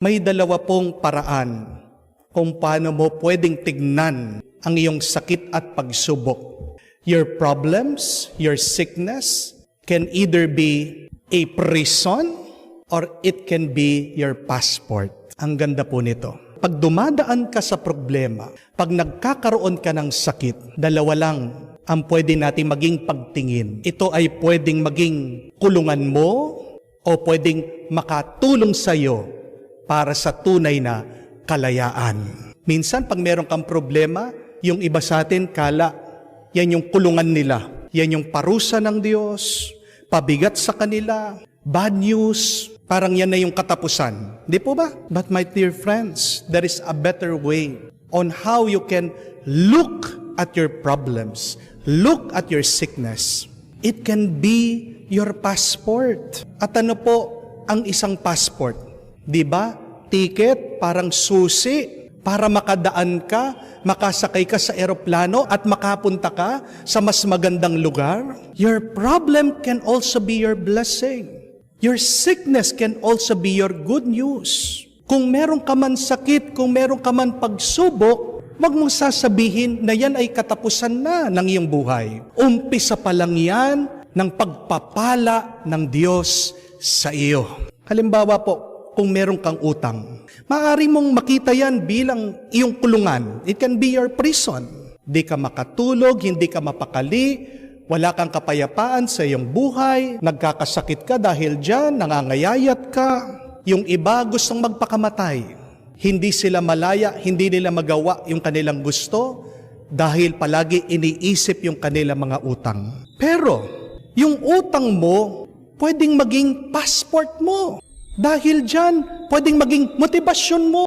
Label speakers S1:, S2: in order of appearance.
S1: May dalawa pong paraan kung paano mo pwedeng tignan ang iyong sakit at pagsubok. Your problems, your sickness can either be a prison or it can be your passport. Ang ganda po nito. Pag dumadaan ka sa problema, pag nagkakaroon ka ng sakit, dalawa lang ang pwede natin maging pagtingin. Ito ay pwedeng maging kulungan mo o pwedeng makatulong sa iyo para sa tunay na kalayaan. Minsan, pag meron kang problema, yung iba sa atin, kala, yan yung kulungan nila. Yan yung parusa ng Diyos, pabigat sa kanila, bad news, parang yan na yung katapusan. Di po ba? But my dear friends, there is a better way on how you can look at your problems, look at your sickness. It can be your passport. At ano po ang isang passport? Di ba? Ticket, parang susi, para makadaan ka, makasakay ka sa eroplano at makapunta ka sa mas magandang lugar. Your problem can also be your blessing. Your sickness can also be your good news. Kung meron ka man sakit, kung meron ka man pagsubok, wag mong sasabihin na yan ay katapusan na ng iyong buhay. Umpisa pa lang yan ng pagpapala ng Diyos sa iyo. Halimbawa po, kung meron kang utang, maaari mong makita yan bilang iyong kulungan. It can be your prison. Di ka makatulog, hindi ka mapakali, wala kang kapayapaan sa iyong buhay, nagkakasakit ka dahil dyan, nangangayayat ka. Yung iba gustong magpakamatay. Hindi sila malaya, hindi nila magawa yung kanilang gusto dahil palagi iniisip yung kanilang mga utang. Pero, yung utang mo, pwedeng maging passport mo. Dahil dyan, pwedeng maging motibasyon mo.